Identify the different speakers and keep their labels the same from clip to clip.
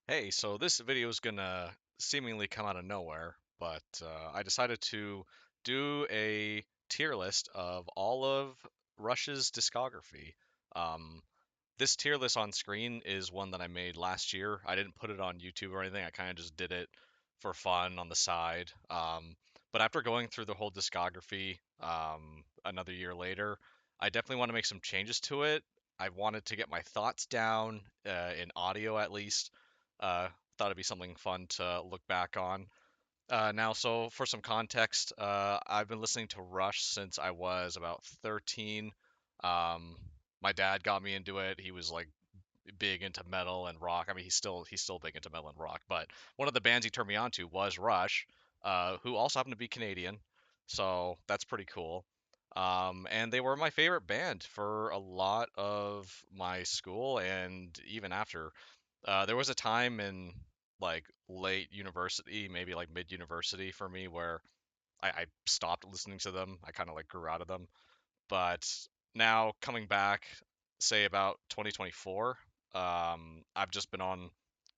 Speaker 1: Hey, so this video is gonna seemingly come out of nowhere, but I decided to do a tier list of all of Rush's discography. Um, this tier list on screen is one that I made last year. I didn't put it on YouTube or anything. I kind of just did it for fun on the side. But after going through the whole discography, another year later, I definitely want to make some changes to it. I wanted to get my thoughts down, in audio at least. Thought it'd be something fun to look back on. Now, so for some context, I've been listening to Rush since I was about 13. Um, my dad got me into it. He was like big into metal and rock. I mean, he's still big into metal and rock. But one of the bands he turned me on to was Rush, who also happened to be Canadian. So that's pretty cool. And they were my favorite band for a lot of my school and even after. There was a time in like late university, maybe like mid university for me, where I stopped listening to them. I kind of like grew out of them. But now coming back, say about 2024, I've just been on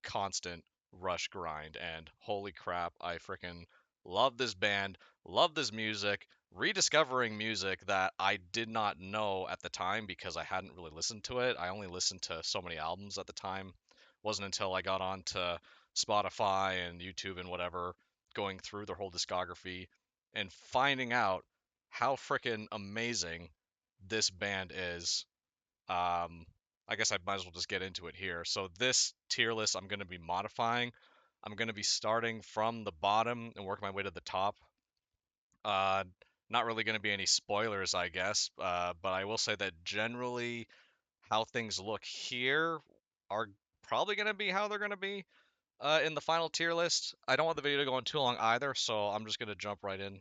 Speaker 1: constant Rush grind, and holy crap, I freaking love this band, love this music, rediscovering music that I did not know at the time because I hadn't really listened to it. I only listened to so many albums at the time. Wasn't until I got on to Spotify and YouTube and whatever, going through their whole discography and finding out how freaking amazing this band is. Um, I guess I might as well just get into it here. So this tier list I'm going to be modifying. I'm going to be starting from the bottom and working my way to the top. Uh, Not really going to be any spoilers, I guess, but I will say that generally how things look here are probably going to be how they're going to be in the final tier list. I don't want the video to go on too long either, so I'm just going to jump right in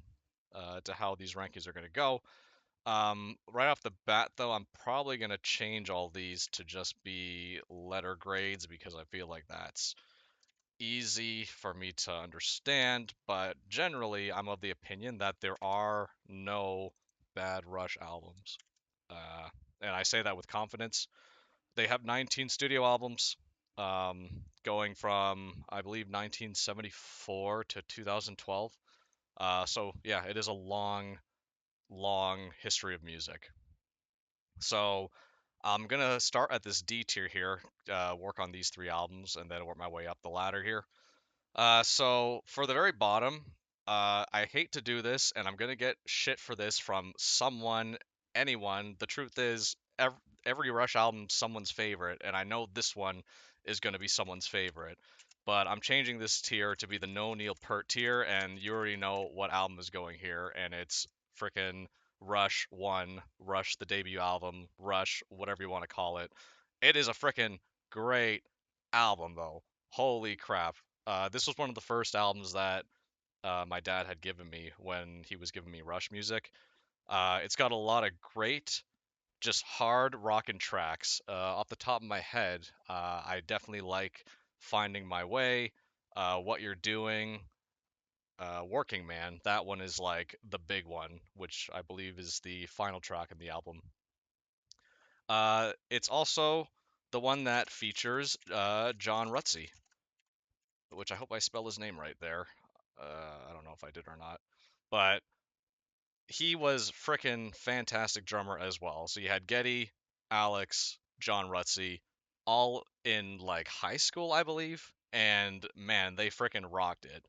Speaker 1: to how these rankings are going to go. Right off the bat, though, I'm probably going to change all these to just be letter grades because I feel like that's easy for me to understand. But generally, I'm of the opinion that there are no bad Rush albums. Uh, and I say that with confidence. They have 19 studio albums, going from, I believe, 1974 to 2012. So, yeah, it is a long, long history of music. So I'm gonna start at this D tier here, work on these three albums, and then work my way up the ladder here. So for the very bottom, I hate to do this, and I'm gonna get shit for this from someone, anyone. The truth is, every Rush album someone's favorite, and I know this one is gonna be someone's favorite. But I'm changing this tier to be the no Neil Peart tier, and you already know what album is going here, and it's frickin' Rush 1, Rush the debut album, Rush, whatever you want to call it. It is a frickin' great album, though. Holy crap. This was one of the first albums that my dad had given me when he was giving me Rush music. It's got a lot of great, just hard rockin' tracks. Off the top of my head, I definitely like Finding My Way, What You're Doing, Working Man. That one is like the big one, which I believe is the final track in the album. It's also the one that features John Rutsey, which I hope I spell his name right there. I don't know if I did or not, but he was frickin' fantastic drummer as well. So you had Geddy, Alex, John Rutsey, all in like high school, I believe, and man, they frickin' rocked it.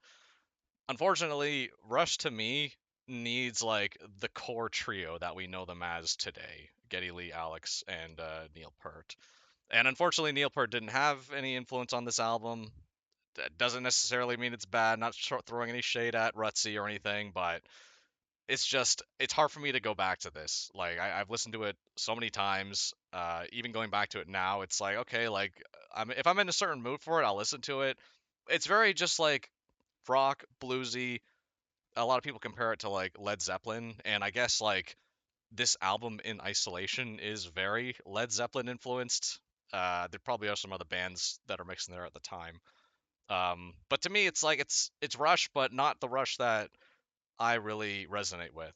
Speaker 1: Unfortunately, Rush to me needs like the core trio that we know them as today: Geddy Lee, Alex, and Neil Peart. And unfortunately, Neil Peart didn't have any influence on this album. That doesn't necessarily mean it's bad. Not throwing any shade at Rutsey or anything, but it's hard for me to go back to this. Like I've listened to it so many times. Even going back to it now, it's like okay, like if I'm in a certain mood for it, I'll listen to it. It's very just like rock, bluesy. A lot of people compare it to like Led Zeppelin, and I guess like this album in isolation is very Led Zeppelin influenced. There probably are some other bands that are mixing there at the time. But to me, it's like it's Rush, but not the Rush that I really resonate with.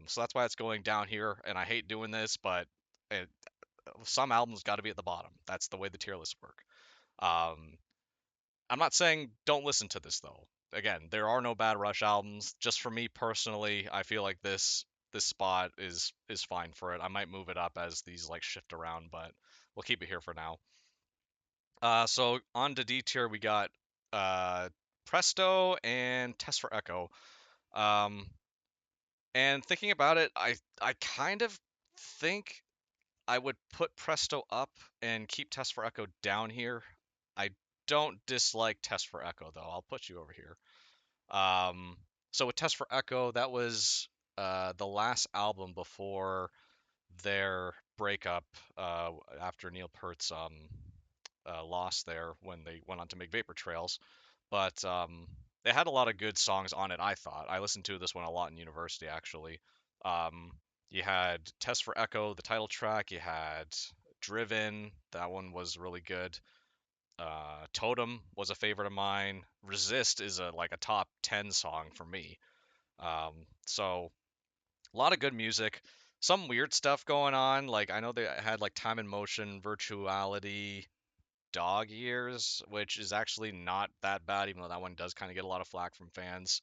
Speaker 1: So that's why it's going down here, and I hate doing this, but it, some albums got to be at the bottom. That's the way the tier lists work. Um, I'm not saying don't listen to this though. Again, there are no bad Rush albums. Just for me personally, I feel like this spot is fine for it. I might move it up as these like shift around, but we'll keep it here for now. So on to D tier, we got uh, Presto and Test for Echo. Um, and thinking about it, I kind of think I would put Presto up and keep Test for Echo down here. I don't dislike Test for Echo though. I'll put you over here. Um, so with Test for Echo, that was the last album before their breakup after Neil Peart's loss there when they went on to make Vapor Trails. But they had a lot of good songs on it, I thought. I listened to this one a lot in university, actually. Um, you had Test for Echo, the title track. You had Driven. That one was really good. Totem was a favorite of mine. Resist is a like a top 10 song for me. So a lot of good music. Some weird stuff going on. Like I know they had like Time and Motion, Virtuality, Dog Years, which is actually not that bad, even though that one does kind of get a lot of flack from fans.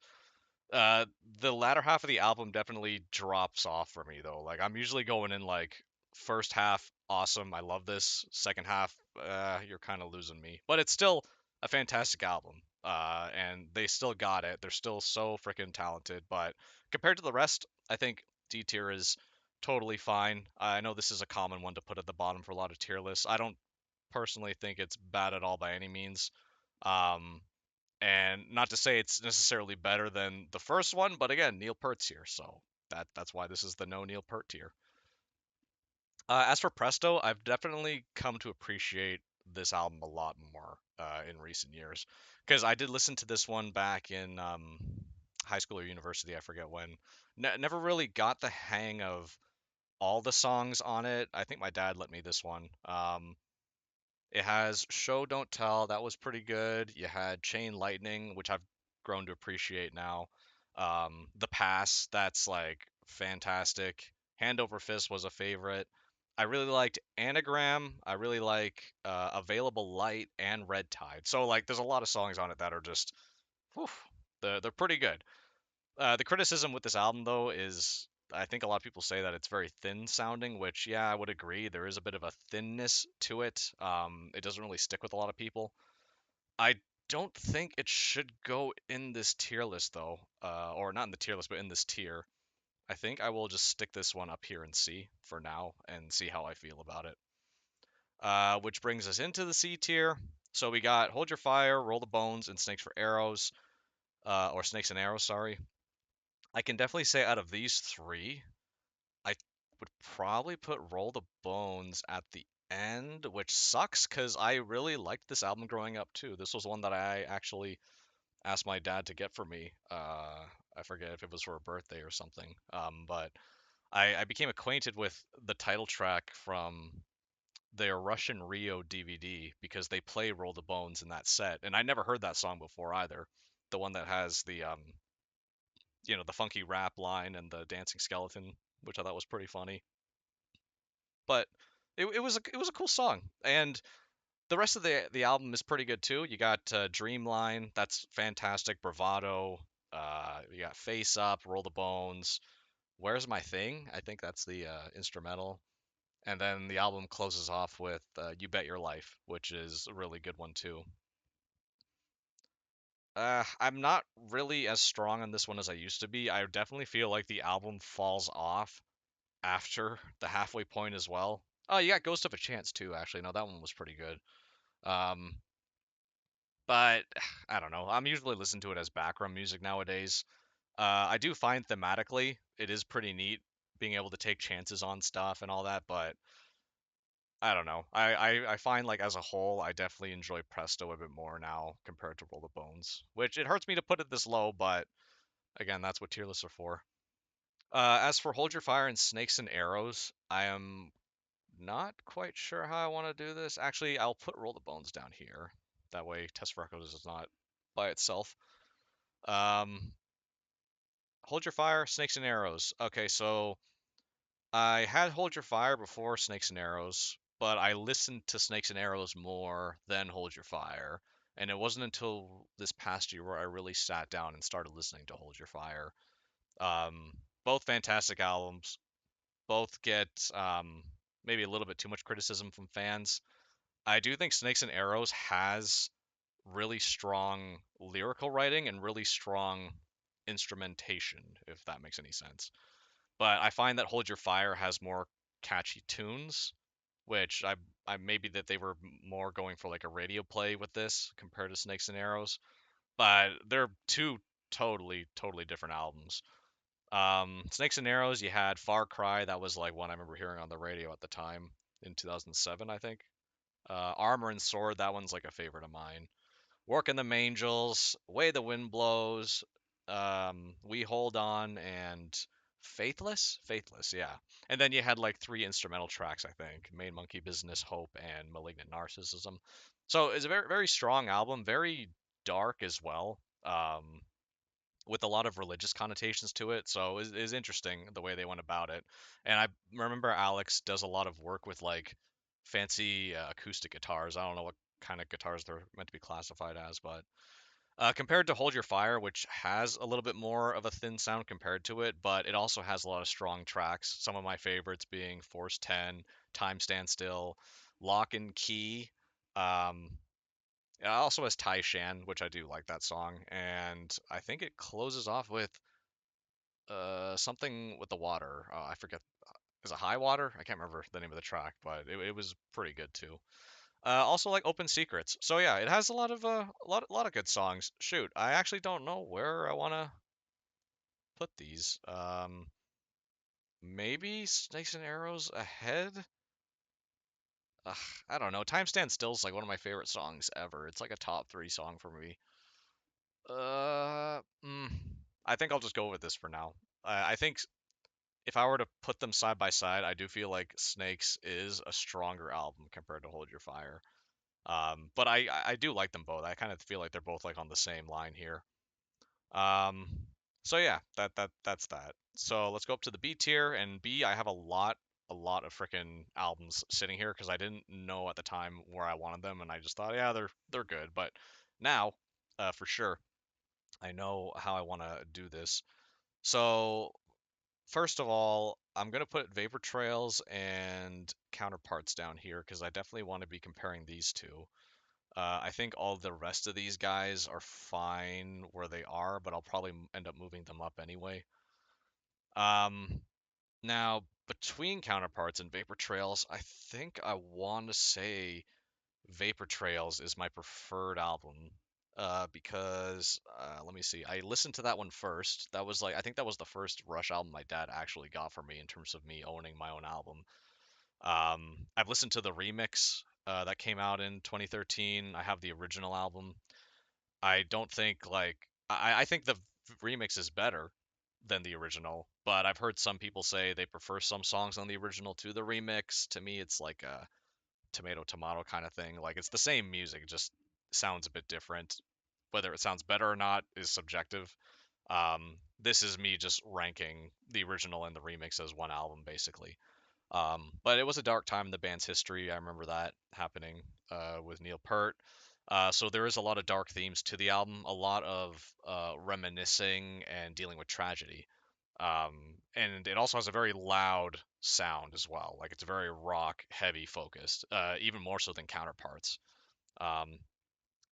Speaker 1: Uh, the latter half of the album definitely drops off for me though. Like I'm usually going in like first half awesome, I love this. Second half, you're kind of losing me. But it's still a fantastic album. And they still got it. They're still so freaking talented. But compared to the rest, I think D tier is totally fine. I know this is a common one to put at the bottom for a lot of tier lists. I don't personally think it's bad at all by any means. Um, and not to say it's necessarily better than the first one, but again, Neil Peart's here, so that's why this is the no Neil Peart tier. As for Presto, I've definitely come to appreciate this album a lot more in recent years because I did listen to this one back in high school or university, I forget when. Never really got the hang of all the songs on it. I think my dad let me this one. It has Show Don't Tell, that was pretty good. You had Chain Lightning, which I've grown to appreciate now. The Pass, that's like fantastic. Hand Over Fist was a favorite. I really liked Anagram. I really like Available Light and Red Tide. So like, there's a lot of songs on it that are just, whew, they're pretty good. The criticism with this album, though, is I think a lot of people say that it's very thin sounding, which, yeah, I would agree. There is a bit of a thinness to it. It doesn't really stick with a lot of people. I don't think it should go in this tier list, though, or not in the tier list, but in this tier. I think I will just stick this one up here and see for now and see how I feel about it. Which brings us into the C tier. So we got Hold Your Fire, Roll the Bones, and Snakes for Arrows, or Snakes and Arrows, sorry. I can definitely say out of these three, I would probably put Roll the Bones at the end, which sucks because I really liked this album growing up too. This was one that I actually asked my dad to get for me. I forget if it was for a birthday or something. But I became acquainted with the title track from their Russian Rio DVD because they play Roll the Bones in that set, and I never heard that song before either. The one that has the funky rap line and the dancing skeleton, which I thought was pretty funny. But it was a cool song, and the rest of the album is pretty good too. You got Dreamline, that's fantastic. Bravado, you got Face Up, Roll the Bones. Where's My Thing? I think that's the instrumental. And then the album closes off with You Bet Your Life, which is a really good one too. I'm not really as strong on this one as I used to be. I definitely feel like the album falls off after the halfway point as well. Oh, you got Ghost of a Chance too, actually. No, that one was pretty good. Um, but I don't know. I'm usually listening to it as background music nowadays. I do find thematically it is pretty neat being able to take chances on stuff and all that, but I don't know. I find like as a whole, I definitely enjoy Presto a bit more now compared to Roll the Bones, which it hurts me to put it this low, but again, that's what tier lists are for. As for Hold Your Fire and Snakes and Arrows, I am not quite sure how I want to do this. Actually, I'll put Roll the Bones down here. That way, Test for Echoes is not by itself. Um, Hold Your Fire, Snakes and Arrows. Okay, so I had Hold Your Fire before Snakes and Arrows, but I listened to Snakes and Arrows more than Hold Your Fire. And it wasn't until this past year where I really sat down and started listening to Hold Your Fire. Um, Both fantastic albums. Both get maybe a little bit too much criticism from fans. I do think Snakes and Arrows has really strong lyrical writing and really strong instrumentation, if that makes any sense. But I find that Hold Your Fire has more catchy tunes, which I maybe that they were more going for like a radio play with this compared to Snakes and Arrows. But they're two totally different albums. Snakes and Arrows, you had Far Cry, that was like one I remember hearing on the radio at the time in 2007, I think. Armor and Sword, that one's like a favorite of mine. Working the Angels, Way the Wind Blows, We Hold On, and Faithless, yeah. And then you had like three instrumental tracks, I think: Main Monkey Business, Hope, and Malignant Narcissism. So it's a very strong album, very dark as well, with a lot of religious connotations to it. So it's interesting the way they went about it. And I remember Alex does a lot of work with like fancy acoustic guitars. I don't know what kind of guitars they're meant to be classified as, but compared to Hold Your Fire, which has a little bit more of a thin sound compared to it, but it also has a lot of strong tracks. Some of my favorites being Force 10, Time Stand Still, Lock and Key. Um, it also has Tai Shan, which I do like that song, and I think it closes off with something with the water. I forget. Is it High Water? I can't remember the name of the track, but it was pretty good too. Also like Open Secrets. So yeah, it has a lot of a lot of good songs. Shoot, I actually don't know where I want to put these. Maybe Snakes and Arrows ahead. Ugh, I don't know. Time Stand Still is like one of my favorite songs ever. It's like a top three song for me. Uh, mm, I think I'll just go with this for now. I think if I were to put them side by side, I do feel like Snakes is a stronger album compared to Hold Your Fire. But I do like them both. I kind of feel like they're both like on the same line here. Um, so yeah, that's that. So let's go up to the B tier, and B, I have a lot of freaking albums sitting here because I didn't know at the time where I wanted them, and I just thought, yeah, they're good. But now, for sure, I know how I want to do this. So first of all, I'm gonna put Vapor Trails and Counterparts down here because I definitely want to be comparing these two. I think all the rest of these guys are fine where they are, but I'll probably end up moving them up anyway. Um, Now, between Counterparts and Vapor Trails, I think I want to say Vapor Trails is my preferred album. Because let me see, I listened to that one first. That was like I think that was the first Rush album my dad actually got for me in terms of me owning my own album. I've listened to the remix that came out in 2013. I have the original album. I don't think like I think the remix is better than the original, but I've heard some people say they prefer some songs on the original to the remix. To me, it's like a tomato kind of thing. Like it's the same music, it just sounds a bit different. Whether it sounds better or not is subjective. This is me just ranking the original and the remix as one album, basically. But it was a dark time in the band's history. I remember that happening with Neil Peart. So there is a lot of dark themes to the album, a lot of reminiscing and dealing with tragedy. And it also has a very loud sound as well. Like it's very rock heavy focused, even more so than Counterparts. Um,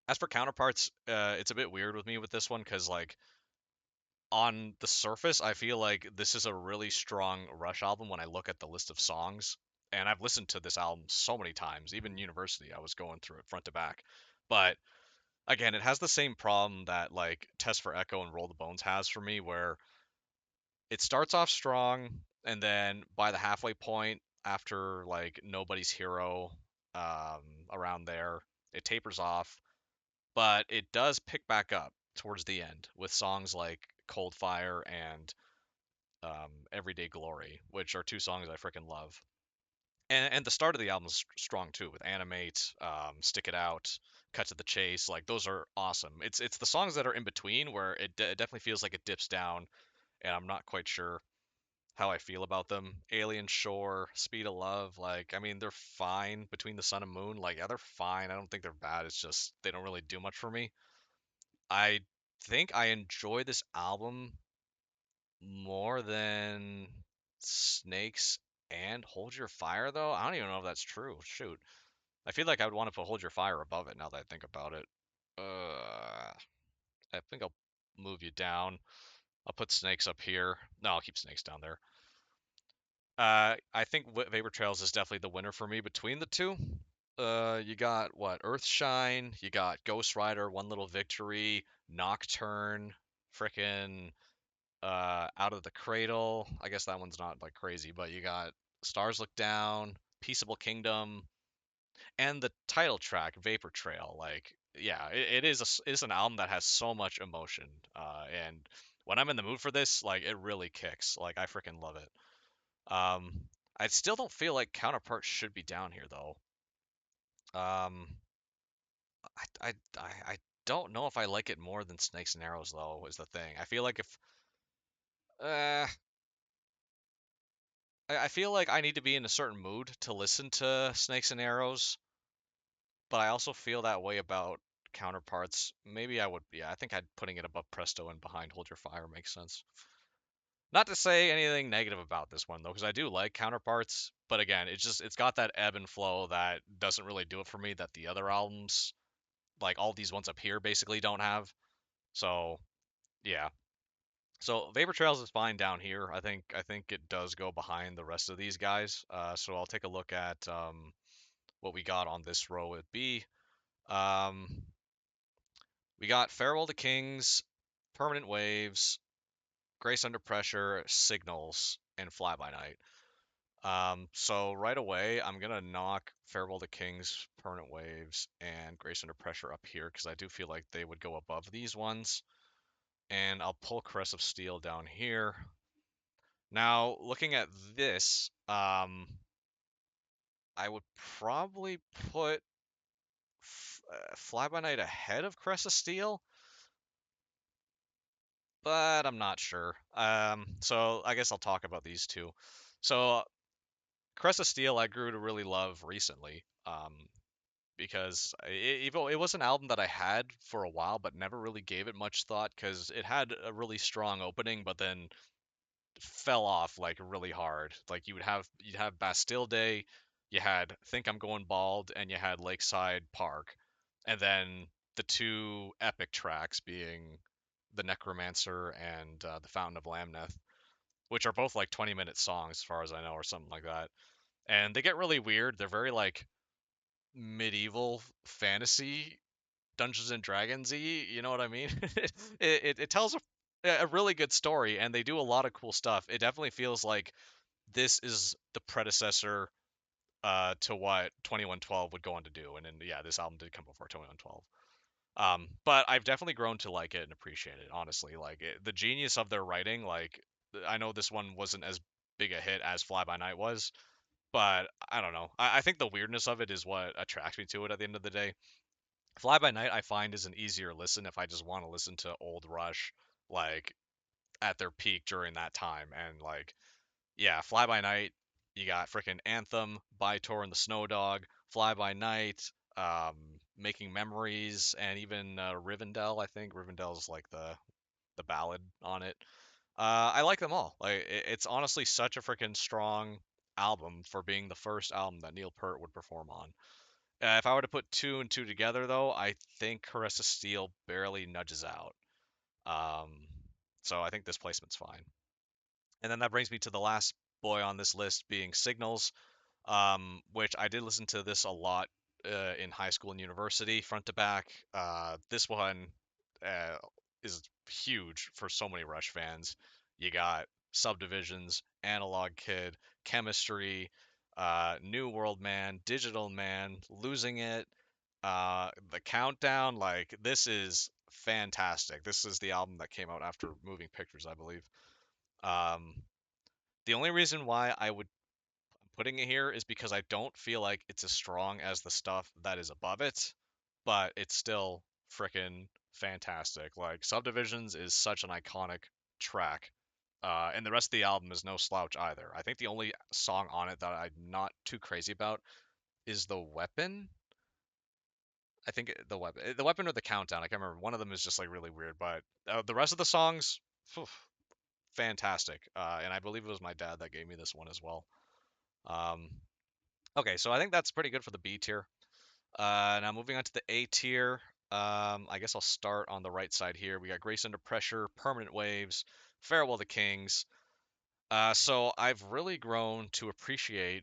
Speaker 1: as for Counterparts, it's a bit weird with me with this one because like on the surface, I feel like this is a really strong Rush album when I look at the list of songs. And I've listened to this album so many times, even in university, I was going through it front to back. But again, it has the same problem that like Test for Echo and Roll the Bones has for me, where it starts off strong, and then by the halfway point, after like Nobody's Hero, um, around there, it tapers off, but it does pick back up towards the end with songs like Cold Fire and Everyday Glory, which are two songs I freaking love. And the start of the album is strong too, with Animate, Stick It Out, Cut to the Chase. Like those are awesome. It's the songs that are in between where it definitely feels like it dips down, and I'm not quite sure how I feel about them. Alien Shore, Speed of Love, like I mean they're fine. Between the Sun and Moon, like yeah, they're fine. I don't think they're bad. It's just they don't really do much for me. I think I enjoy this album more than Snakes and Hold Your Fire though. I don't even know if that's true. Shoot. I feel like I would want to put Hold Your Fire above it now that I think about it. I think I'll move you down. I'll put Snakes up here. No, I'll keep Snakes down there. I think Vapor Trails is definitely the winner for me between the two. You got what? Earthshine. You got Ghost Rider, One Little Victory, Nocturne, frickin' Out of the Cradle. I guess that one's not like crazy, but you got Stars Look Down, Peaceable Kingdom, and the title track, Vapor Trail. Like, yeah, it is it is an album that has so much emotion. And when I'm in the mood for this, like, it really kicks. Like, I freaking love it. Um, I still don't feel like Counterpart should be down here though. Um, I don't know if I like it more than Snakes and Arrows though. Is the thing. I feel like if uh, I feel like I need to be in a certain mood to listen to Snakes and Arrows, but I also feel that way about Counterparts. Maybe I would. Yeah, I think I'd putting it above Presto and behind Hold Your Fire makes sense. Not to say anything negative about this one though, because I do like Counterparts, but again, it's got that ebb and flow that doesn't really do it for me that the other albums, like all these ones up here, basically don't have. So yeah. So Vapor Trails is fine down here. I think it does go behind the rest of these guys. So I'll take a look at what we got on this row at B. Um, we got Farewell to Kings, Permanent Waves, Grace Under Pressure, Signals, and Fly By Night. So right away, I'm gonna knock Farewell to Kings, Permanent Waves, and Grace Under Pressure up here because I do feel like they would go above these ones. And I'll pull Caress of Steel down here. Now, looking at this, I would probably put Fly By Night ahead of Caress of Steel, but I'm not sure. So I guess I'll talk about these two. So Caress of Steel, I grew to really love recently. Because it was an album that I had for a while, but never really gave it much thought because it had a really strong opening, but then fell off like really hard. Like you'd have Bastille Day, you had Think I'm Going Bald, and you had Lakeside Park, and then the two epic tracks being The Necromancer and The Fountain of Lamneth, which are both like 20-minute songs as far as I know, or something like that. And they get really weird. They're very like medieval fantasy Dungeons and Dragons-y, you know what I mean? It tells a really good story, and they do a lot of cool stuff. It definitely feels like this is the predecessor to what 2112 would go on to do, and then yeah, this album did come before 2112. But I've definitely grown to like it and appreciate it. Honestly, like the genius of their writing. Like I know this one wasn't as big a hit as Fly By Night was, but I don't know. I think the weirdness of it is what attracts me to it at the end of the day. Fly By Night I find is an easier listen if I just want to listen to old Rush like at their peak during that time. And like yeah, Fly By Night, you got freaking Anthem, By Tor and the Snow Dog, Fly By Night, Making Memories, and even Rivendell. I think Rivendell's like the ballad on it. I like them all. Like it's honestly such a freaking strong album for being the first album that Neil Peart would perform on. If I were to put two and two together, though, I think Caressa Steel barely nudges out. Um, so I think this placement's fine. And then that brings me to the last boy on this list being Signals, which I did listen to this a lot in high school and university, front to back. This one uh, is huge for so many Rush fans. You got Subdivisions, Analog Kid, Chemistry, New World Man, Digital Man, Losing It, the Countdown. Like, this is fantastic. This is the album that came out after Moving Pictures, I believe. Um, the only reason why I would putting it here is because I don't feel like it's as strong as the stuff that is above it, but it's still freaking fantastic. Like Subdivisions is such an iconic track. And the rest of the album is no slouch either. I think the only song on it that I'm not too crazy about is The Weapon. I think the weapon or the countdown. I can't remember. One of them is just like really weird, but the rest of the songs, phew, fantastic. And I believe it was my dad that gave me this one as well. Um, okay, so I think that's pretty good for the B tier. Now moving on to the A tier. I guess I'll start on the right side here. We got Grace Under Pressure, Permanent Waves, Farewell to Kings. So I've really grown to appreciate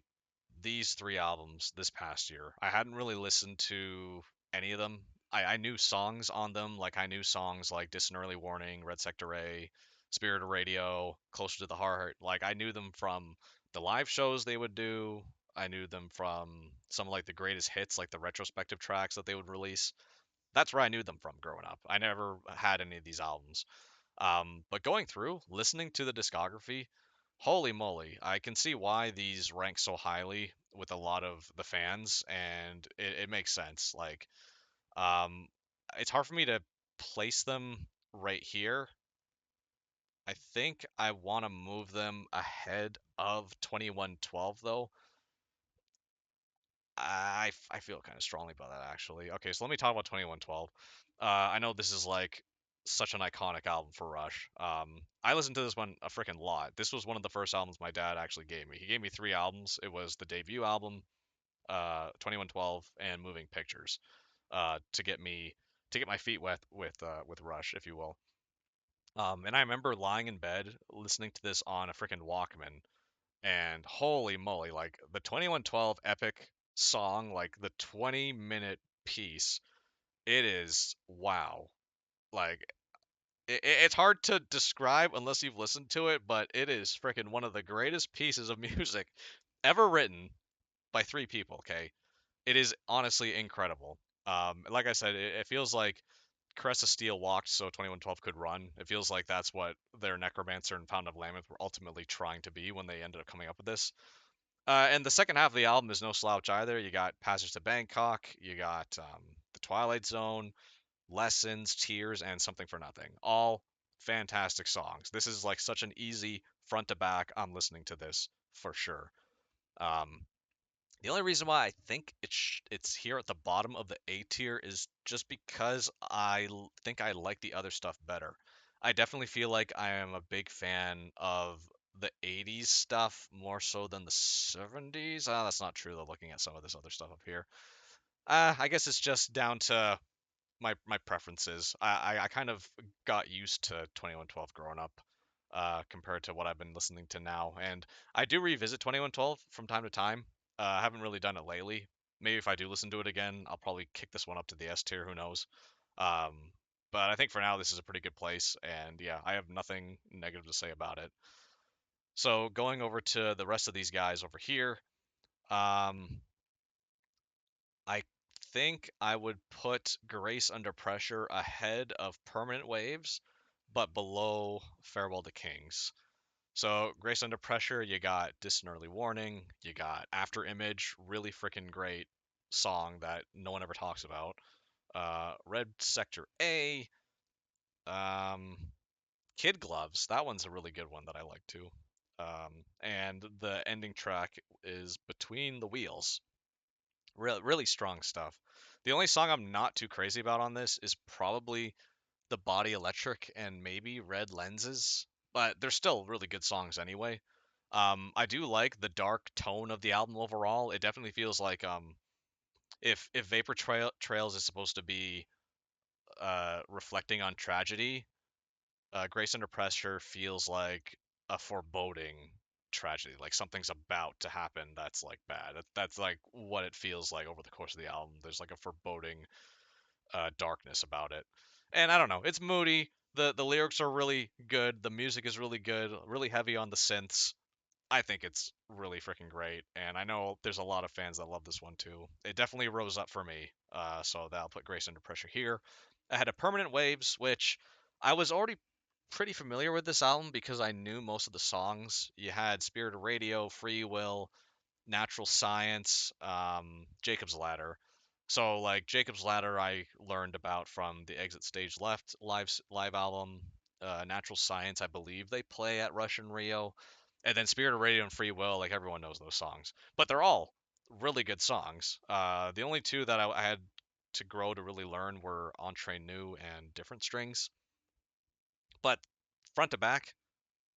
Speaker 1: these three albums this past year. I hadn't really listened to any of them. I knew songs on them, like I knew songs like Distant Early Warning, Red Sector A, Spirit of Radio, Closer to the Heart. Like I knew them from the live shows they would do. I knew them from some like the greatest hits, like the retrospective tracks that they would release. That's where I knew them from growing up. I never had any of these albums. But going through, listening to the discography, holy moly, I can see why these rank so highly with a lot of the fans, and it makes sense. Like, um, it's hard for me to place them right here. I think I want to move them ahead of 2112, though. I feel kind of strongly about that actually. Okay, so let me talk about 2112. I know this is like such an iconic album for Rush. I listened to this one a freaking lot. This was one of the first albums my dad actually gave me. He gave me three albums. It was the debut album, 2112, and Moving Pictures, to get my feet wet with Rush, if you will. And I remember lying in bed listening to this on a freaking Walkman, and holy moly, like the 2112 epic song, like the 20-minute piece, it is wow. Like it's hard to describe unless you've listened to it, but it is freaking one of the greatest pieces of music ever written by three people, okay? It is honestly incredible. Like I said, it feels like Caress of Steel walked so 2112 could run. It feels like that's what their Necromancer and Fountain of Lambeth were ultimately trying to be when they ended up coming up with this. And the second half of the album is no slouch either. You got Passage to Bangkok, you got The Twilight Zone, Lessons, Tears, and Something for Nothing. All fantastic songs. This is like such an easy front to back. I'm listening to this for sure. Um, the only reason why I think it's here at the bottom of the A tier is just because think I like the other stuff better. I definitely feel like I am a big fan of the 80s stuff more so than the 70s. That's not true though, looking at some of this other stuff up here. I guess it's just down to my preferences. I kind of got used to 2112 growing up, compared to what I've been listening to now, and I do revisit 2112 from time to time. I haven't really done it lately. Maybe if I do listen to it again, I'll probably kick this one up to the S tier. Who knows? Um, but I think for now this is a pretty good place, and yeah, I have nothing negative to say about it. So going over to the rest of these guys over here, um, I think I would put Grace Under Pressure ahead of Permanent Waves, but below Farewell to Kings. So, Grace Under Pressure, you got Distant Early Warning, you got After Image, really freaking great song that no one ever talks about. Red Sector A, um, Kid Gloves, that one's a really good one that I like too. And the ending track is Between the Wheels. Really strong stuff. The only song I'm not too crazy about on this is probably The Body Electric and maybe Red Lenses, but they're still really good songs anyway. I do like the dark tone of the album overall. It definitely feels like if Trails is supposed to be reflecting on tragedy, Grace Under Pressure feels like a foreboding tragedy, like something's about to happen that's like bad. That's like what it feels like over the course of the album. There's like a foreboding darkness about it, and I don't know. It's moody. The lyrics are really good. The music is really good. Really heavy on the synths. I think it's really freaking great, and I know there's a lot of fans that love this one too. It definitely rose up for me, so that'll put Grace Under Pressure here. I had a Permanent Waves, which I was already pretty familiar with this album because I knew most of the songs. You had Spirit of Radio, Free Will, Natural Science, Jacob's Ladder. So like Jacob's Ladder, I learned about from the Exit Stage Left live album. Natural Science, I believe they play at Russian Rio, and then Spirit of Radio and Free Will, like everyone knows those songs, but they're all really good songs. The only two that I had to grow to really learn were Entre Nous and Different Strings, but front to back,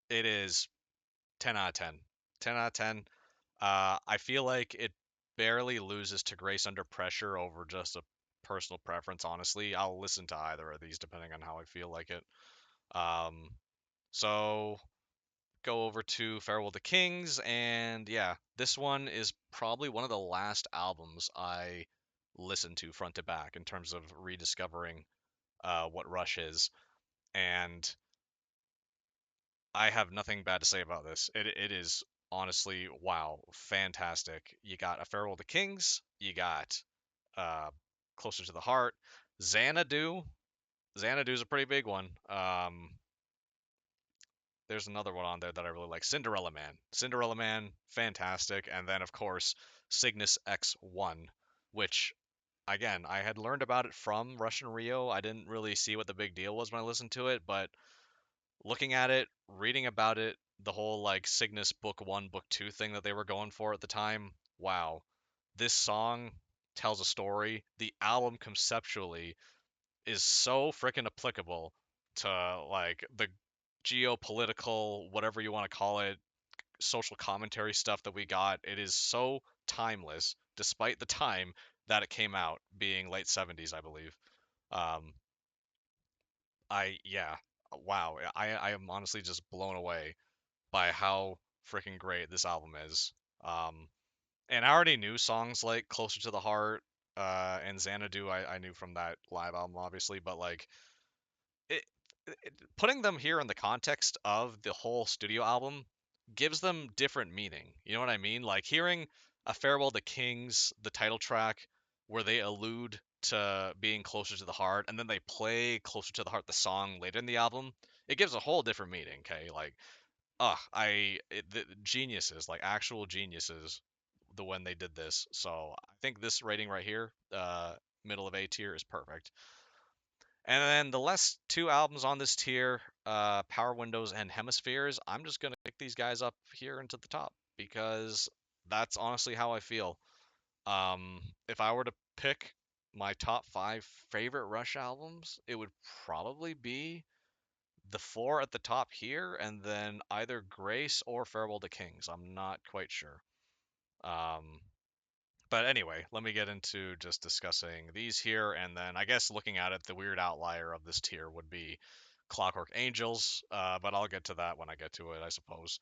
Speaker 1: it is 10 out of 10. 10 out of 10. I feel like it barely loses to Grace Under Pressure over just a personal preference, honestly. I'll listen to either of these depending on how I feel like it. Um, so go over to Farewell to Kings, and yeah, this one is probably one of the last albums I listened to front to back in terms of rediscovering what Rush is. And I have nothing bad to say about this. It is honestly, wow, fantastic. You got A Farewell to Kings, you got uh, Closer to the Heart, Xanadu. Xanadu's a pretty big one. There's another one on there that I really like, Cinderella Man. Cinderella Man, fantastic. And then, of course, Cygnus X1, which, again, I had learned about it from Russian Rio. I didn't really see what the big deal was when I listened to it, but looking at it, reading about it, the whole like Cygnus book 1, book 2 thing that they were going for at the time, wow. This song tells a story. The album conceptually is so freaking applicable to like the geopolitical, whatever you want to call it, social commentary stuff that we got. It is so timeless, despite the time that it came out, being late 70s, I believe. Um, yeah, wow. I am honestly just blown away by how freaking great this album is. Um, and I already knew songs like Closer to the Heart and Xanadu. I knew from that live album, obviously, but like it, putting them here in the context of the whole studio album gives them different meaning. You know what I mean? Like hearing A Farewell to Kings, the title track, where they allude to being closer to the heart, and then they play Closer to the Heart, the song later in the album, it gives a whole different meaning. Okay, like the geniuses, like actual geniuses, the when they did this. So I think this rating right here, middle of A tier, is perfect. And then the last two albums on this tier, Power Windows and Hemispheres, I'm just gonna pick these guys up here into the top because that's honestly how I feel. If I were to pick my top five favorite Rush albums, it would probably be the four at the top here, and then either Grace or Farewell to Kings. I'm not quite sure. Um, but anyway, let me get into just discussing these here, and then I guess looking at it, the weird outlier of this tier would be Clockwork Angels, but I'll get to that when I get to it, I suppose.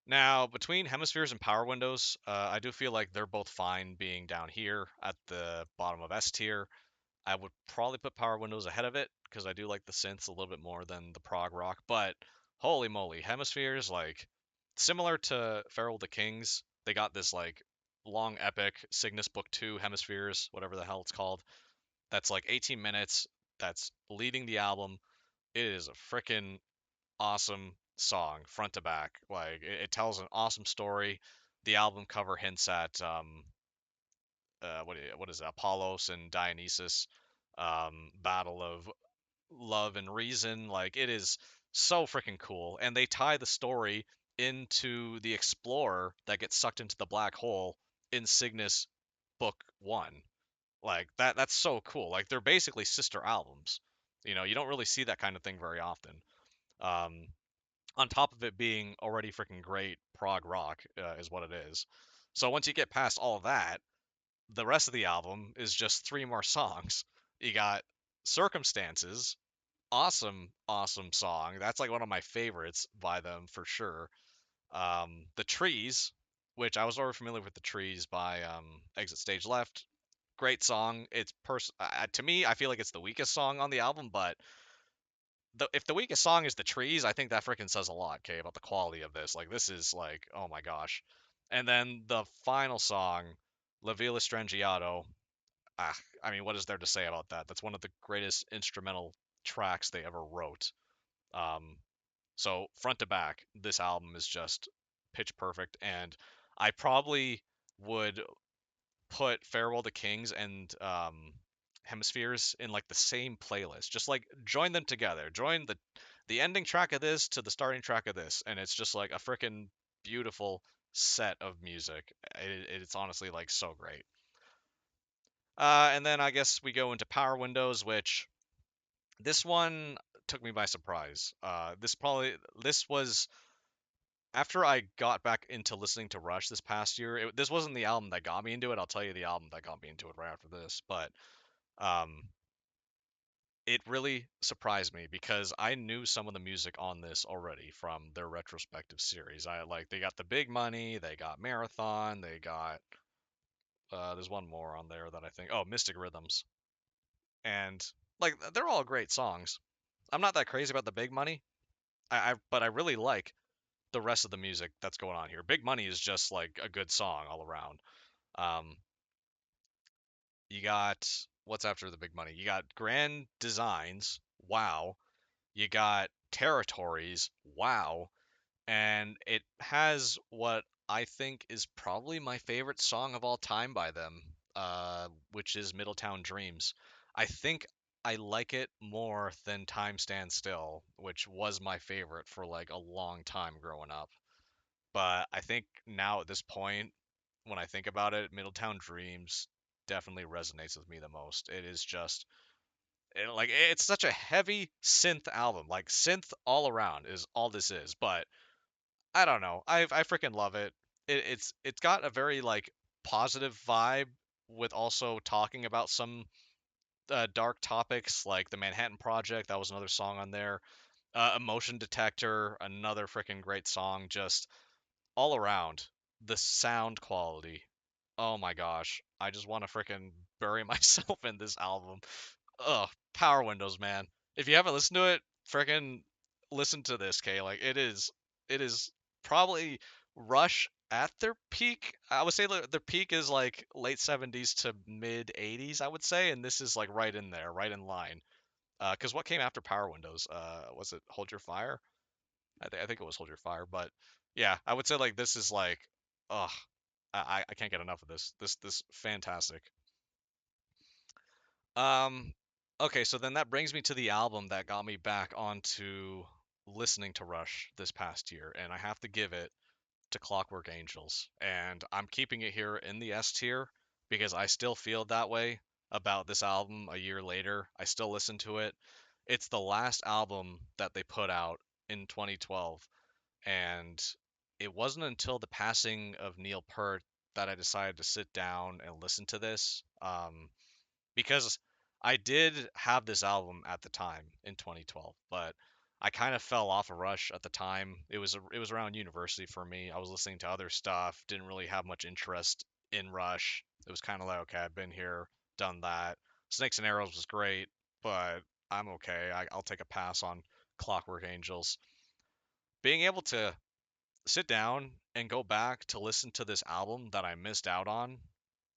Speaker 1: Now, between Hemispheres and Power Windows, I do feel like they're both fine being down here at the bottom of S tier. I would probably put Power Windows ahead of it because I do like the synths a little bit more than the prog rock. But holy moly, Hemispheres, like similar to Farewell to Kings, they got this like long epic Cygnus Book 2 Hemispheres, whatever the hell it's called. That's like 18 minutes. That's leading the album. It is a freaking awesome song, front to back. Like it tells an awesome story. The album cover hints at what is it, Apollos and Dionysus, battle of love and reason. Like it is so freaking cool, and they tie the story into the explorer that gets sucked into the black hole in Cygnus Book One. Like that's so cool. Like they're basically sister albums. You know, you don't really see that kind of thing very often. Um, on top of it being already freaking great prog rock is what it is. So once you get past all that, the rest of the album is just three more songs. You got Circumstances, awesome, awesome song. That's like one of my favorites by them for sure. The Trees, which I was already familiar with the Trees by Exit Stage Left. Great song. It's to me, I feel like it's the weakest song on the album, but if the weakest song is the Trees, I think that freaking says a lot, okay, about the quality of this. Like this is like, oh my gosh. And then the final song, La Villa Strangiato, ah, I mean, what is there to say about that? That's one of the greatest instrumental tracks they ever wrote. Um, so front to back, this album is just pitch perfect, and I probably would put Farewell to Kings and Hemispheres in like the same playlist. Just like join them together. Join the ending track of this to the starting track of this, and it's just like a freaking beautiful set of music. It's honestly like so great. And then I guess we go into Power Windows, which this one took me by surprise. This was after I got back into listening to Rush this past year. This wasn't the album that got me into it. I'll tell you the album that got me into it right after this, but um, it really surprised me because I knew some of the music on this already from their retrospective series. I like they got the Big Money, they got Marathon, they got there's one more on there that I think Mystic Rhythms, and like they're all great songs. I'm not that crazy about the Big Money, but I really like the rest of the music that's going on here. Big Money is just like a good song all around. Um, you got what's after the Big Money? You got Grand Designs. Wow. You got Territories. Wow. And it has what I think is probably my favorite song of all time by them, which is Middletown Dreams. I think I like it more than Time Stands Still, which was my favorite for like a long time growing up. But I think now at this point, when I think about it, Middletown Dreams definitely resonates with me the most. It is just like it's such a heavy synth album, like synth all around is all this is. But I don't know, I freaking love it. It's got a very like positive vibe with also talking about some dark topics like the Manhattan Project. That was another song on there. Emotion Detector, another freaking great song. Just all around, the sound quality. Oh my gosh. I just want to freaking bury myself in this album. Ugh, Power Windows, man. If you haven't listened to it, freaking listen to this, Kay. Like it is probably Rush at their peak. I would say their peak is like late 70s to mid 80s, I would say, and this is like right in there, right in line. Because what came after Power Windows? Was it Hold Your Fire? I think it was Hold Your Fire, but yeah, I would say like this is like, ugh, I can't get enough of this. This fantastic. Um, okay, so then that brings me to the album that got me back onto listening to Rush this past year, and I have to give it to Clockwork Angels. And I'm keeping it here in the S tier because I still feel that way about this album a year later. I still listen to it. It's the last album that they put out in 2012, and it wasn't until the passing of Neil Peart that I decided to sit down and listen to this. Because I did have this album at the time in 2012, but I kind of fell off of Rush at the time. It was around university for me. I was listening to other stuff, didn't really have much interest in Rush. It was kind of like, okay, I've been here, done that. Snakes and Arrows was great, but I'm okay. I'll take a pass on Clockwork Angels. Being able to sit down and go back to listen to this album that I missed out on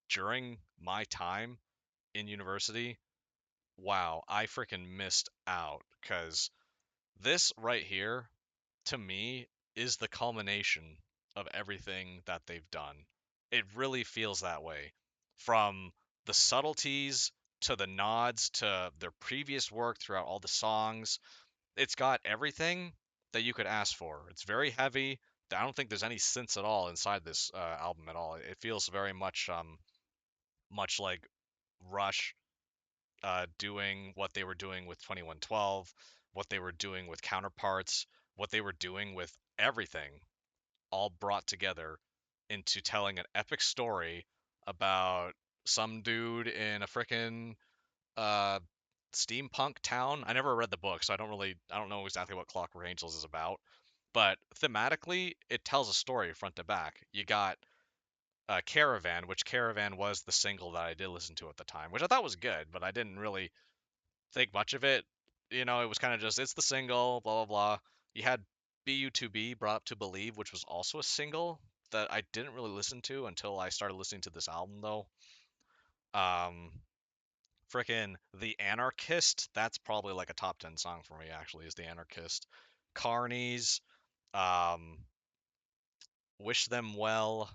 Speaker 1: during my time in university, wow, I freaking missed out because this right here, to me, is the culmination of everything that they've done. It really feels that way. From the subtleties to the nods to their previous work throughout all the songs, it's got everything that you could ask for. It's very heavy. I don't think there's any synths at all inside this album at all. It feels very much like Rush doing what they were doing with 2112, what they were doing with Counterparts, what they were doing with everything, all brought together into telling an epic story about some dude in a frickin' uh, steampunk town. I never read the book, so I don't know exactly what Clockwork Angels is about. But thematically, it tells a story front to back. You got Caravan, which Caravan was the single that I did listen to at the time, which I thought was good, but I didn't really think much of it. It was kind of just it's the single, blah blah blah. You had BU2B brought up to believe, which was also a single that I didn't really listen to until I started listening to this album though. Um, Frickin' The Anarchist, that's probably like a top 10 song for me actually, is The Anarchist. Carnies, um, Wish Them Well,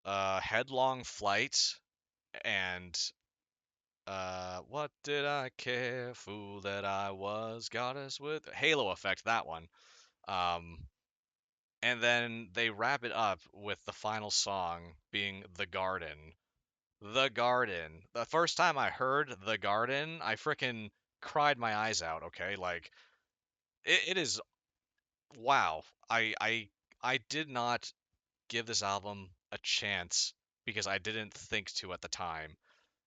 Speaker 1: Headlong Flight, and What did I care? Fool that I was, got us with Halo Effect, that one. Um, and then they wrap it up with the final song being The Garden. The Garden. The first time I heard The Garden, I frickin' cried my eyes out, okay? Like, it is, wow. I did not give this album a chance because I didn't think to at the time.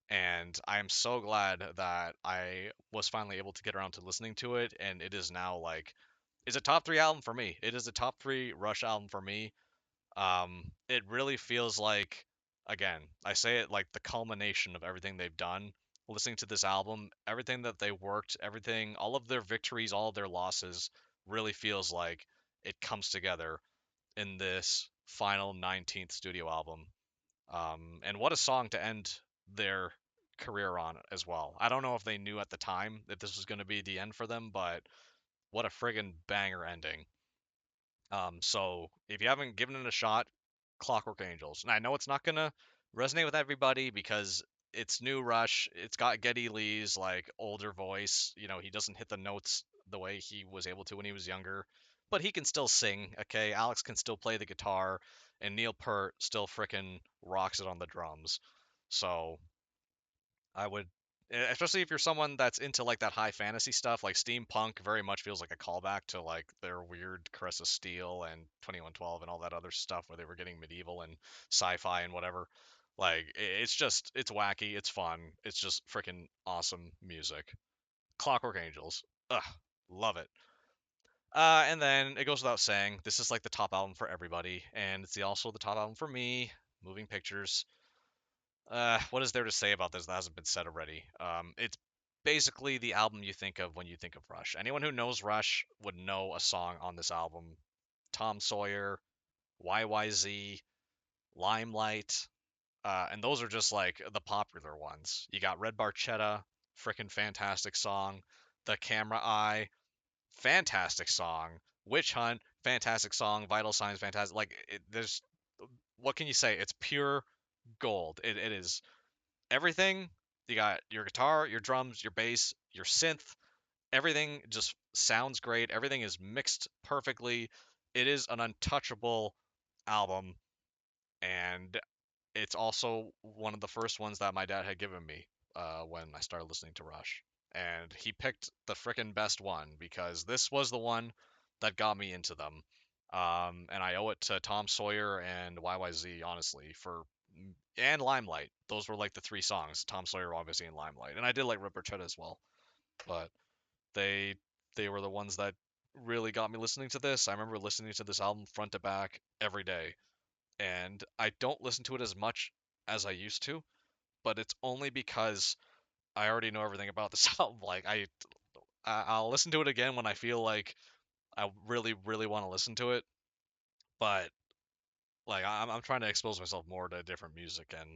Speaker 1: And I am so glad that I was finally able to get around to listening to it, and it is now like it's a top three album for me. It is a top three Rush album for me. It really feels like, again, I say it like the culmination of everything they've done. Listening to this album, everything that they worked, everything, all of their victories, all of their losses, really feels like it comes together in this final 19th studio album. And what a song to end their career on as well. I don't know if they knew at the time that this was going to be the end for them, but what a friggin' banger ending. So if you haven't given it a shot, Clockwork Angels. And I know it's not gonna resonate with everybody because it's new Rush. It's got Geddy Lee's like older voice. You know, he doesn't hit the notes the way he was able to when he was younger, but he can still sing. Okay, Alex can still play the guitar, and Neil Peart still frickin' rocks it on the drums. So I would, especially if you're someone that's into like that high fantasy stuff, like steampunk very much feels like a callback to like their weird Caress of Steel and 2112 and all that other stuff where they were getting medieval and sci-fi and whatever. Like it's just it's wacky, it's fun, it's just freaking awesome music. Clockwork Angels, ugh, love it. And then it goes without saying, this is like the top album for everybody, and it's also the top album for me. Moving Pictures. What is there to say about this that hasn't been said already? It's basically the album you think of when you think of Rush. Anyone who knows Rush would know a song on this album. Tom Sawyer, YYZ, Limelight, and those are just like the popular ones. You got Red Barchetta, freaking fantastic song. The Camera Eye, fantastic song. Witch Hunt, fantastic song. Vital Signs, fantastic. Like, there's, what can you say? It's pure gold. It is everything. You got your guitar, your drums, your bass, your synth. Everything just sounds great. Everything is mixed perfectly. It is an untouchable album, and it's also one of the first ones that my dad had given me when I started listening to Rush. And he picked the frickin' best one because this was the one that got me into them. And I owe it to Tom Sawyer and YYZ, honestly, for and Limelight. Those were like the three songs. Tom Sawyer, obviously, and Limelight. And I did like Ripper Chet as well, but they they were the ones that really got me listening to this. I remember listening to this album front to back every day, and I don't listen to it as much as I used to, but it's only because I already know everything about this album. Like I'll listen to it again when I feel like I really really want to listen to it, but like I'm trying to expose myself more to different music, and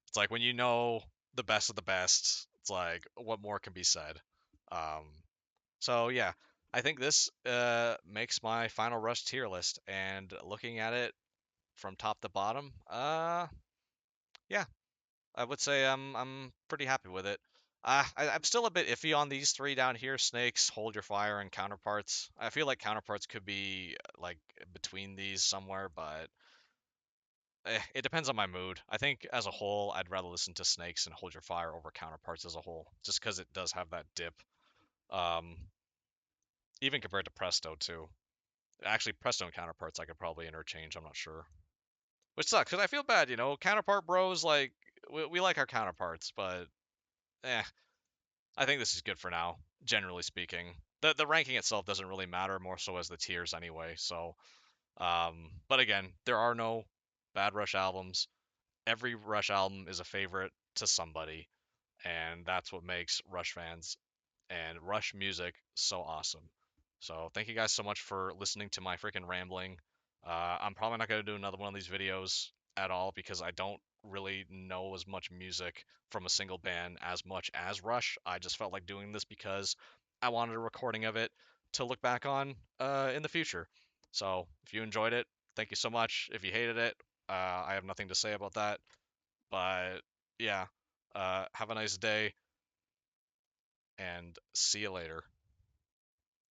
Speaker 1: it's like when you know the best of the best, it's like what more can be said. Um, so yeah, I think this makes my final Rush tier list, and looking at it from top to bottom, yeah, I would say I'm pretty happy with it. I'm still a bit iffy on these three down here: Snakes, Hold Your Fire, and Counterparts. I feel like Counterparts could be like between these somewhere, but it depends on my mood. I think as a whole, I'd rather listen to Snakes and Hold Your Fire over Counterparts as a whole, just because it does have that dip. Um, even compared to Presto too. Actually, Presto and Counterparts I could probably interchange. I'm not sure. Which sucks because I feel bad. Counterpart bros like we like our counterparts, but eh, I think this is good for now. Generally speaking, the ranking itself doesn't really matter. More so as the tiers anyway. So, but again, there are no bad Rush albums. Every Rush album is a favorite to somebody, and that's what makes Rush fans and Rush music so awesome. So thank you guys so much for listening to my freaking rambling. I'm probably not going to do another one of these videos at all because I don't really know as much music from a single band as much as Rush. I just felt like doing this because I wanted a recording of it to look back on in the future. So if you enjoyed it, thank you so much. If you hated it, I have nothing to say about that. But yeah, Have a nice day, and see you later.